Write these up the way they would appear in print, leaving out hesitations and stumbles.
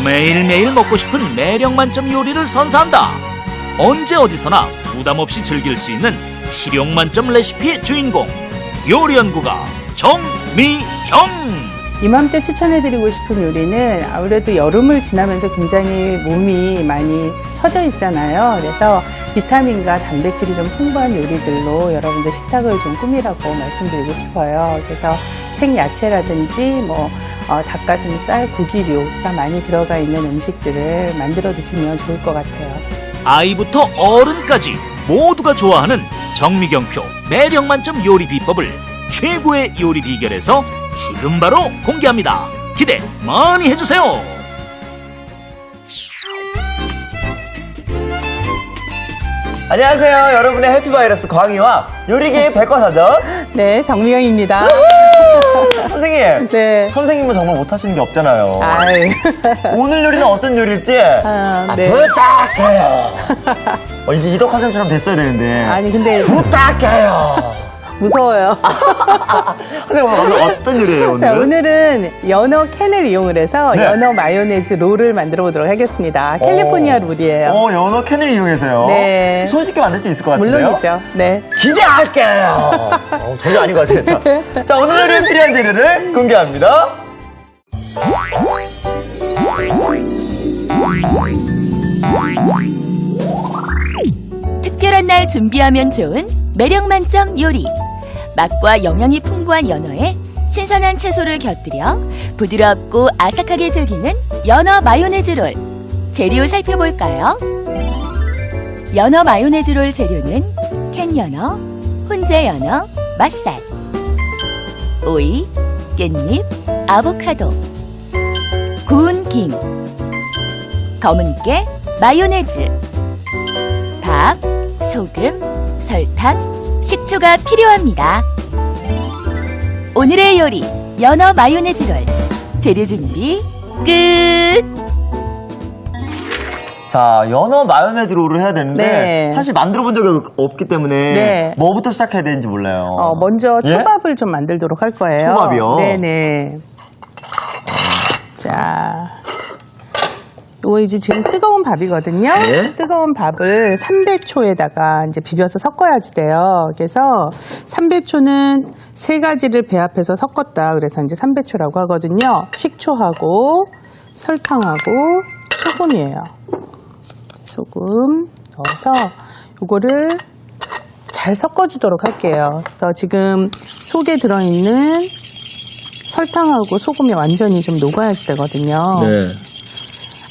매일매일 먹고 싶은 매력 만점 요리를 선사한다. 언제 어디서나 부담 없이 즐길 수 있는 실용 만점 레시피의 주인공 요리연구가 정미형. 이맘때 추천해드리고 싶은 요리는 아무래도 여름을 지나면서 굉장히 몸이 많이 처져 있잖아요. 그래서 비타민과 단백질이 좀 풍부한 요리들로 여러분들 식탁을 좀 꾸미라고 말씀드리고 싶어요. 그래서 생야채라든지 닭가슴살, 고기류가 많이 들어가 있는 음식들을 만들어 드시면 좋을 것 같아요. 아이부터 어른까지 모두가 좋아하는 정미경표 매력 만점 요리 비법을 최고의 요리 비결에서 지금 바로 공개합니다. 기대 많이 해주세요. 안녕하세요. 여러분의 해피바이러스 광희와 요리계의 백과사전 네, 정미경입니다. 선생님. 네. 선생님은 정말 못하시는 게 없잖아요. 아유. 오늘 요리는 어떤 요리일지 네. 부탁해요. 이제 이덕화쌤처럼 됐어야 되는데 아니, 근데 부탁해요. 무서워요. 선생님 오늘 어떤 요리예요? 자, 오늘은? 오늘은 연어 캔을 이용을 해서 네. 연어 마요네즈 롤을 만들어 보도록 하겠습니다. 캘리포니아 롤이에요. 연어 캔을 이용해서요? 네. 손쉽게 만들 수 있을 것 같은데요? 물론이죠. 네. 기대할게요. 전혀 아닌 것 같아요. 자, 오늘 요리에 필요한 재료를 공개합니다. 특별한 날 준비하면 좋은 매력 만점 요리. 맛과 영양이 풍부한 연어에 신선한 채소를 곁들여 부드럽고 아삭하게 즐기는 연어 마요네즈 롤. 재료 살펴볼까요? 연어 마요네즈 롤 재료는 캔 연어, 훈제 연어, 맛살, 오이, 깻잎, 아보카도, 구운 김, 검은 깨, 마요네즈, 밥, 소금, 설탕, 식초가 필요합니다. 오늘의 요리 연어 마요네즈 롤. 재료 준비 끝. 자, 연어 마요네즈 롤을 해야 되는데 네. 사실 만들어 본 적이 없기 때문에 네. 뭐부터 시작해야 되는지 몰라요. 먼저 예? 초밥을 좀 만들도록 할 거예요. 초밥이요? 네네. 자, 요거 이제 지금 뜨거운 밥이거든요. 네. 뜨거운 밥을 삼배초에다가 이제 비벼서 섞어야지 돼요. 그래서 삼배초는 세 가지를 배합해서 섞었다. 그래서 이제 삼배초라고 하거든요. 식초하고 설탕하고 소금이에요. 소금 넣어서 요거를 잘 섞어주도록 할게요. 그래서 지금 속에 들어있는 설탕하고 소금이 완전히 좀 녹아야지 되거든요. 네.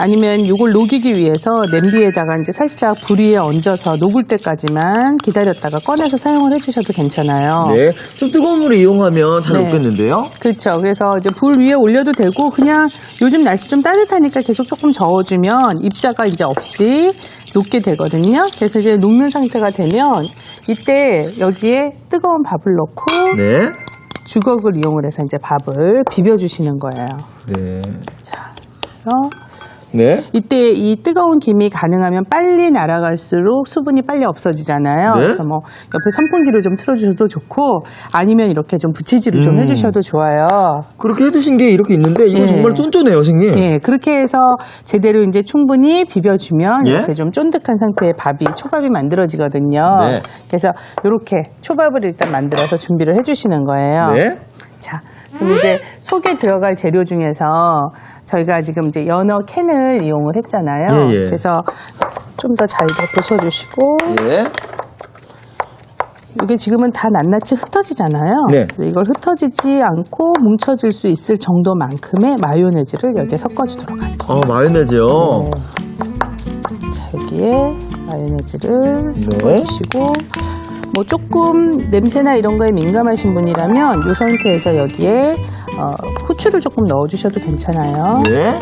아니면 요걸 녹이기 위해서 냄비에다가 이제 살짝 불 위에 얹어서 녹을 때까지만 기다렸다가 꺼내서 사용을 해주셔도 괜찮아요. 네. 좀 뜨거운 물을 이용하면 잘 네. 녹겠는데요? 그렇죠. 그래서 이제 불 위에 올려도 되고 그냥 요즘 날씨 좀 따뜻하니까 계속 조금 저어주면 입자가 이제 없이 녹게 되거든요. 그래서 이제 녹는 상태가 되면 이때 여기에 뜨거운 밥을 넣고 네. 주걱을 이용을 해서 이제 밥을 비벼주시는 거예요. 네. 자, 그래서 네. 이때 이 뜨거운 김이 가능하면 빨리 날아갈수록 수분이 빨리 없어지잖아요. 네. 그래서 뭐 옆에 선풍기를 좀 틀어주셔도 좋고 아니면 이렇게 좀 부채질을 좀 해주셔도 좋아요. 그렇게 해두신 게 이렇게 있는데 이거 예. 정말 쫀쫀해요, 선생님. 예, 그렇게 해서 제대로 이제 충분히 비벼주면 예? 이렇게 좀 쫀득한 상태의 초밥이 만들어지거든요. 네. 그래서 이렇게 초밥을 일단 만들어서 준비를 해주시는 거예요. 네. 자, 그럼 이제 속에 들어갈 재료 중에서 저희가 지금 이제 연어 캔을 이용을 했잖아요. 예, 예. 그래서 좀 더 잘 부숴주시고 예. 이게 지금은 다 낱낱이 흩어지잖아요. 네. 그래서 이걸 흩어지지 않고 뭉쳐질 수 있을 정도만큼의 마요네즈를 여기에 섞어주도록 할게요. 마요네즈요? 네. 자, 여기에 마요네즈를 네. 섞어주시고 뭐 조금 냄새나 이런 거에 민감하신 분이라면 이 상태에서 여기에 후추를 조금 넣어주셔도 괜찮아요. 네.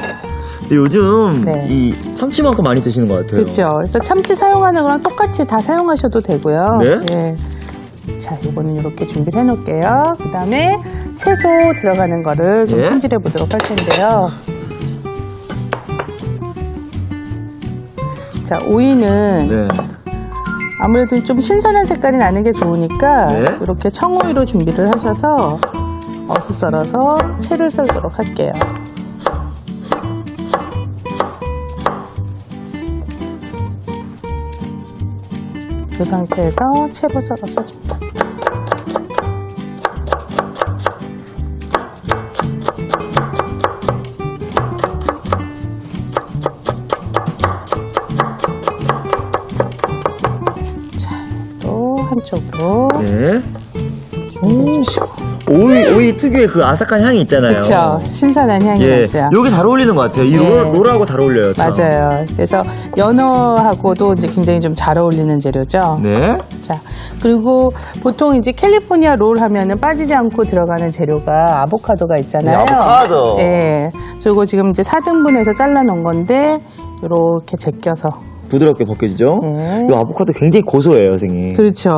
근데 요즘 네. 이 참치만큼 많이 드시는 것 같아요. 그렇죠. 그래서 참치 사용하는 거랑 똑같이 다 사용하셔도 되고요. 네. 예. 자, 이거는 이렇게 준비를 해놓을게요. 그 다음에 채소 들어가는 거를 좀 네. 손질해 보도록 할 텐데요. 자, 오이는 네. 아무래도 좀 신선한 색깔이 나는 게 좋으니까 네. 이렇게 청오이로 준비를 하셔서 어슷 썰어서 채를 썰도록 할게요. 이 상태에서 채로 썰어서 줍니다. 자, 또 한쪽으로 네. 준비해주시고. 오이 특유의 그 아삭한 향이 있잖아요. 그렇죠. 신선한 향이 예. 나죠. 여기 잘 어울리는 것 같아요. 이 예. 롤하고 잘 어울려요. 참. 맞아요. 그래서 연어하고도 이제 굉장히 좀 잘 어울리는 재료죠. 네. 자, 그리고 보통 이제 캘리포니아 롤 하면은 빠지지 않고 들어가는 재료가 아보카도가 있잖아요. 네, 아보카도. 예. 그래서 이거 지금 이제 4등분해서 잘라 놓은 건데, 요렇게 제껴서. 부드럽게 벗겨지죠? 네. 이 아보카도 굉장히 고소해요, 선생님. 그렇죠.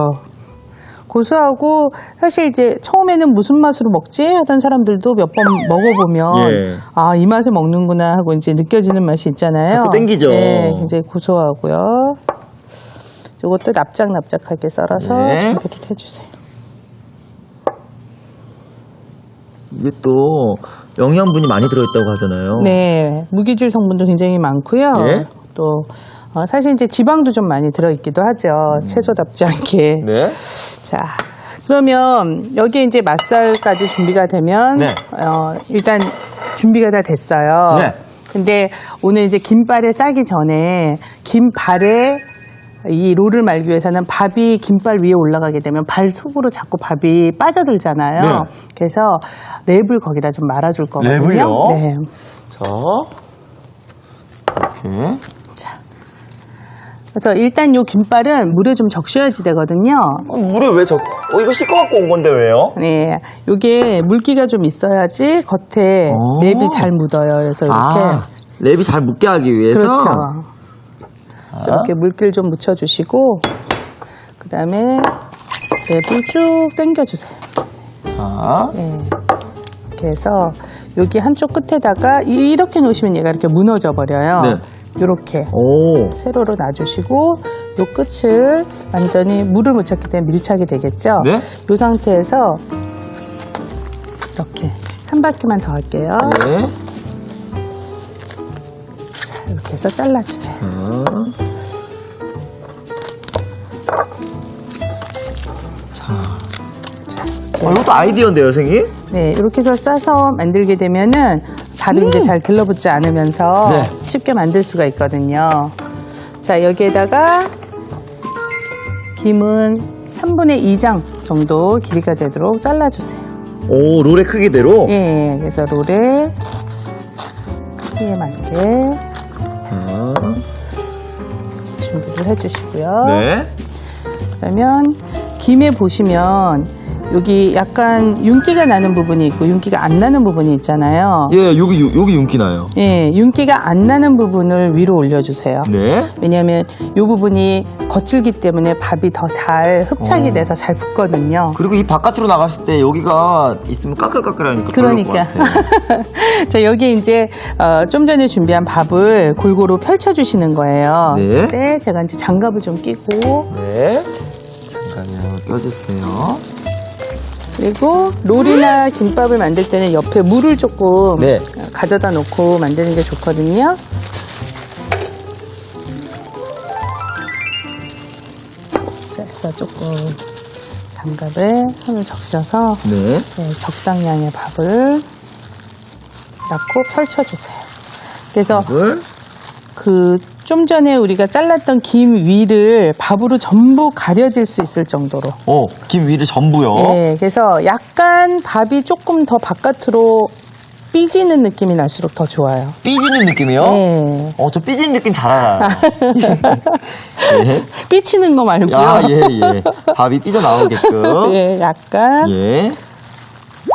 고소하고, 사실 이제 처음에는 무슨 맛으로 먹지? 하던 사람들도 몇 번 먹어보면, 예. 아, 이 맛에 먹는구나 하고 이제 느껴지는 맛이 있잖아요. 자꾸 땡기죠. 네, 굉장히 고소하고요. 이것도 납작납작하게 썰어서 네. 준비를 해주세요. 이게 또 영양분이 많이 들어있다고 하잖아요. 네, 무기질 성분도 굉장히 많고요. 예. 또 사실 이제 지방도 좀 많이 들어있기도 하죠. 채소답지 않게. 네. 자, 그러면 여기에 이제 맛살까지 준비가 되면 네. 일단 준비가 다 됐어요. 네. 근데 오늘 이제 김발에 싸기 전에 김발에 이 롤을 말기 위해서는 밥이 김발 위에 올라가게 되면 발 속으로 자꾸 밥이 빠져들잖아요. 네. 그래서 랩을 거기다 좀 말아줄 거거든요. 랩을요? 네. 자, 이렇게. 그래서 일단 요 김발은 물에 좀 적셔야지 되거든요. 물에 왜 이거 씻고 갖고 온 건데 왜요? 네, 요게 물기가 좀 있어야지 겉에 오. 랩이 잘 묻어요. 그래서 이렇게 랩이 잘 묻게 하기 위해서. 그렇죠. 이렇게 물기를 좀 묻혀주시고 그 다음에 랩을 쭉 당겨주세요. 자, 네. 이렇게 해서 여기 한쪽 끝에다가 이렇게 놓으시면 얘가 이렇게 무너져 버려요. 네. 이렇게 오, 세로로 놔주시고 요 끝을 완전히 물을 묻혔기 때문에 밀착이 되겠죠. 네. 이 상태에서 이렇게 한 바퀴만 더 할게요. 네. 자, 이렇게 해서 잘라주세요. 이것도 아이디어인데요, 선생님? 네, 이렇게 해서 싸서 만들게 되면은 밥이 이제 잘 들러붙지 않으면서 네. 쉽게 만들 수가 있거든요. 자, 여기에다가 김은 3분의 2장 정도 길이가 되도록 잘라주세요. 오, 롤의 크기대로? 예, 그래서 롤에 크기에 맞게 준비를 해주시고요. 네. 그러면 김에 보시면 여기 약간 윤기가 나는 부분이 있고 윤기가 안 나는 부분이 있잖아요. 예, 여기 윤기 나요. 예, 윤기가 안 나는 부분을 위로 올려주세요. 네. 왜냐하면 이 부분이 거칠기 때문에 밥이 더 잘 흡착이 돼서 잘 붙거든요. 그리고 이 바깥으로 나갔을 때 여기가 있으면 까끌까끌하니까 그럴 것 그러니까. 같아요. 자, 여기 이제 좀 전에 준비한 밥을 골고루 펼쳐주시는 거예요. 네. 그때 제가 이제 장갑을 좀 끼고 네. 잠깐만요. 껴주세요. 그리고 롤이나 김밥을 만들 때는 옆에 물을 조금 네. 가져다 놓고 만드는 게 좋거든요. 자, 그래서 조금 장갑에 손을 적셔서 네. 네, 적당량의 밥을 넣고 펼쳐주세요. 그래서 밥을. 그 좀 전에 우리가 잘랐던 김 위를 밥으로 전부 가려질 수 있을 정도로. 김 위를 전부요. 네, 그래서 약간 밥이 조금 더 바깥으로 삐지는 느낌이 날수록 더 좋아요. 삐지는 느낌이요? 네. 저 삐지는 느낌 잘 알아요. 예. 삐치는 거 말고요. 예. 밥이 삐져나오게끔. 예, 약간 예.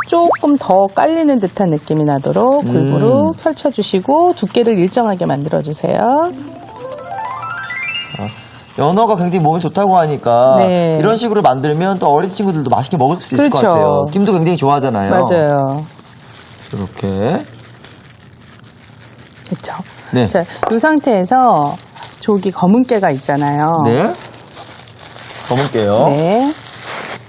조금 더 깔리는 듯한 느낌이 나도록 골고루 펼쳐주시고 두께를 일정하게 만들어주세요. 연어가 굉장히 몸에 좋다고 하니까 네. 이런 식으로 만들면 또 어린 친구들도 맛있게 먹을 수 있을 그렇죠. 것 같아요. 김도 굉장히 좋아하잖아요. 맞아요. 이렇게. 그렇죠. 네. 자, 이 상태에서 저기 검은 깨가 있잖아요. 네. 검은게요. 네.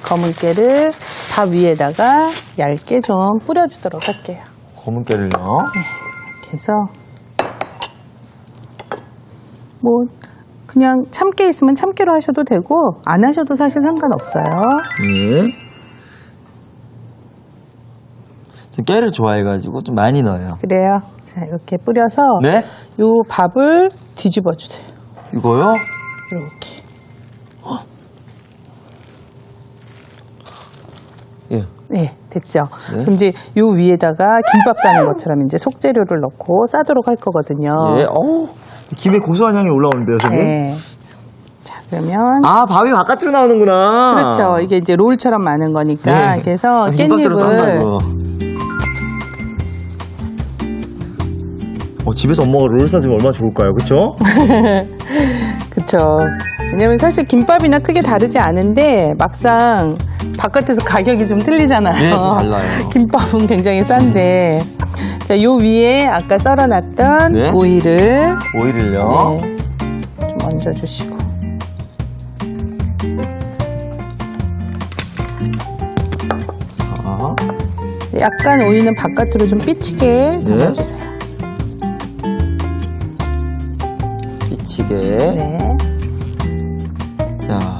검은 깨를 밥 위에다가 얇게 좀 뿌려주도록 할게요. 검은깨를요. 이렇게 해서 뭐 그냥 참깨 있으면 참깨로 하셔도 되고 안 하셔도 사실 상관없어요. 예. 저 깨를 좋아해가지고 좀 많이 넣어요. 그래요. 자, 이렇게 뿌려서 네? 요 밥을 뒤집어 주세요. 이거요? 이렇게. 예. 네, 됐죠. 네. 그럼 이제 요 위에다가 김밥 싸는 것처럼 이제 속재료를 넣고 싸도록 할 거거든요. 예. 김에 고소한 향이 올라오는데요, 선생님? 네. 자, 그러면 아, 밥이 바깥으로 나오는구나. 그렇죠. 이게 이제 롤처럼 많은 거니까. 네. 그래서 김밥처럼 싼다, 깻잎을 이거. 집에서 엄마가 롤 싸주면 얼마나 좋을까요? 그쵸? 그쵸. 왜냐면 사실 김밥이나 크게 다르지 않은데 막상 바깥에서 가격이 좀 틀리잖아요. 네, 좀 달라요. 김밥은 굉장히 싼데. 자, 요 위에 아까 썰어놨던 네. 오이를 오이를요. 네, 좀 얹어주시고. 자, 약간 오이는 바깥으로 좀 삐치게 네. 담아주세요. 미치게. 네. 자,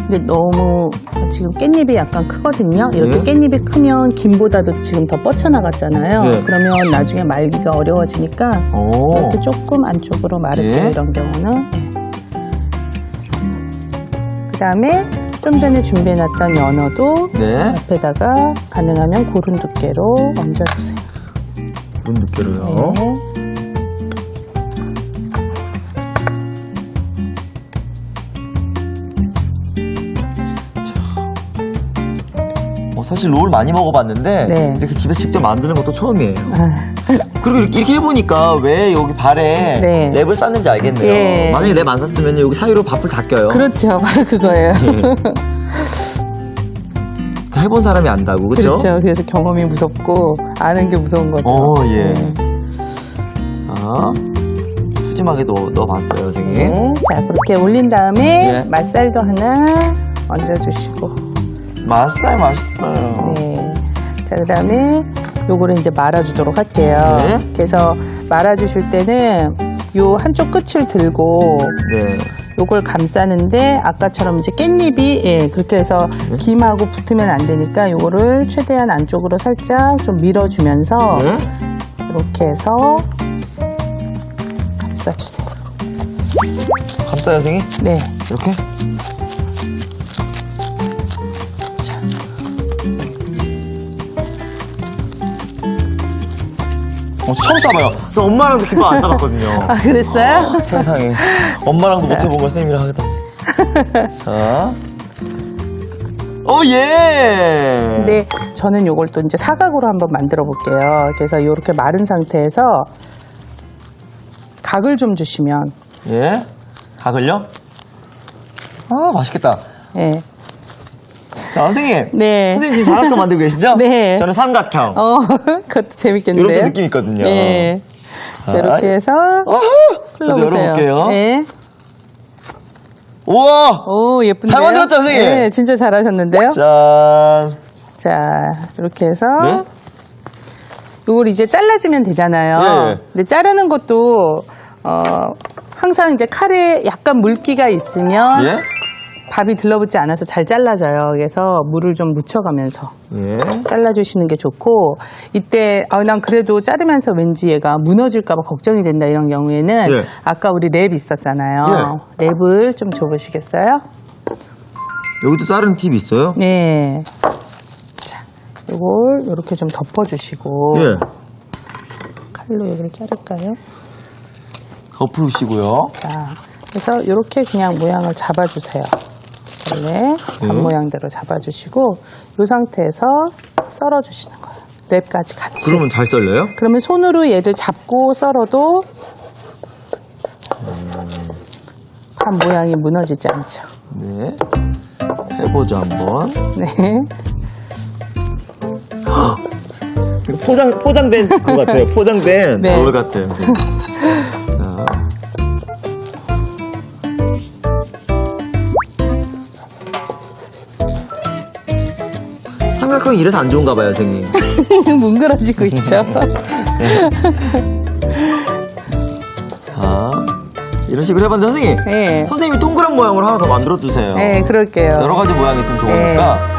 근데 너무 지금 깻잎이 약간 크거든요. 이렇게 네. 깻잎이 크면 김보다도 지금 더 뻗쳐나갔잖아요. 네. 그러면 나중에 말기가 어려워지니까 오. 이렇게 조금 안쪽으로 마를 때 네. 이런 경우는. 그 다음에 좀 전에 준비해놨던 연어도 네. 옆에다가 가능하면 고른 두께로 얹어주세요. 문 두께로요. 네. 사실 롤 많이 먹어봤는데 네. 이렇게 집에서 직접 만드는 것도 처음이에요. 그리고 이렇게 해보니까 왜 여기 발에 네. 랩을 쌌는지 알겠네요. 예. 만약에 랩 안 쌌으면 여기 사이로 밥을 다 껴요. 그렇죠. 바로 그거예요. 해본 사람이 안다고, 그렇죠? 그렇죠. 그래서 경험이 무섭고 아는 게 무서운 거죠. 예. 네. 자, 푸짐하게 넣어봤어요, 선생님. 네. 자, 그렇게 올린 다음에 네. 맛살도 하나 얹어주시고. 맛살 맛있어요. 네. 자, 그 다음에 요거를 이제 말아주도록 할게요. 네. 그래서 말아주실 때는 요 한쪽 끝을 들고 네. 요걸 감싸는데 아까처럼 이제 깻잎이 예, 그렇게 해서 김하고 붙으면 안 되니까 요거를 최대한 안쪽으로 살짝 좀 밀어주면서 네? 이렇게 해서 감싸주세요. 감싸요, 선생님? 네. 이렇게? 처음 싸봐요. 저 엄마랑도 김밥 안 싸봤거든요. 아, 그랬어요? 세상에. 엄마랑도 못 해본 걸 선생님이랑 하겠다니. 자. 예! 근데 저는 요걸 또 이제 사각으로 한번 만들어 볼게요. 그래서 요렇게 마른 상태에서 각을 좀 주시면 예. 각을요? 아, 맛있겠다. 예. 자, 선생님. 네. 선생님 지금 사각형 만들고 계시죠? 네. 저는 삼각형. 그것도 재밌겠는데요. 이런 또 느낌 있거든요. 네. 자, 이렇게 해서 저도 열어볼게요. 네. 우와! 오, 예쁜데요? 잘 만들었죠, 선생님? 네, 진짜 잘하셨는데요? 짠. 자, 이렇게 해서 네? 이걸 이제 잘라주면 되잖아요. 네. 근데 자르는 것도 항상 이제 칼에 약간 물기가 있으면 예? 밥이 들러붙지 않아서 잘 잘라져요. 그래서 물을 좀 묻혀가면서 예. 잘라주시는 게 좋고, 이때 난 그래도 자르면서 왠지 얘가 무너질까봐 걱정이 된다 이런 경우에는 예. 아까 우리 랩 있었잖아요. 랩을 좀 줘보시겠어요? 여기도 다른 팁이 있어요? 네. 자, 이걸 이렇게 좀 덮어주시고 예. 칼로 여기를 자를까요? 덮으시고요. 자, 그래서 이렇게 그냥 모양을 잡아주세요. 원래 반 모양대로 잡아주시고 이 상태에서 썰어주시는 거예요. 랩까지 같이. 그러면 잘 썰려요? 그러면 손으로 얘를 잡고 썰어도 한 모양이 무너지지 않죠. 네. 해보자, 한번. 네. 포장된 것 같아요. 포장된 네. 롤 같아요. 자. 삼각형이 이래서 안 좋은가 봐요, 선생님. 뭉그러지고 있죠. 자, 이런 식으로 해봤는데 선생님, 네. 선생님이 동그란 모양으로 하나 더 만들어 주세요. 네, 그럴게요. 여러 가지 모양이 있으면 좋으니까.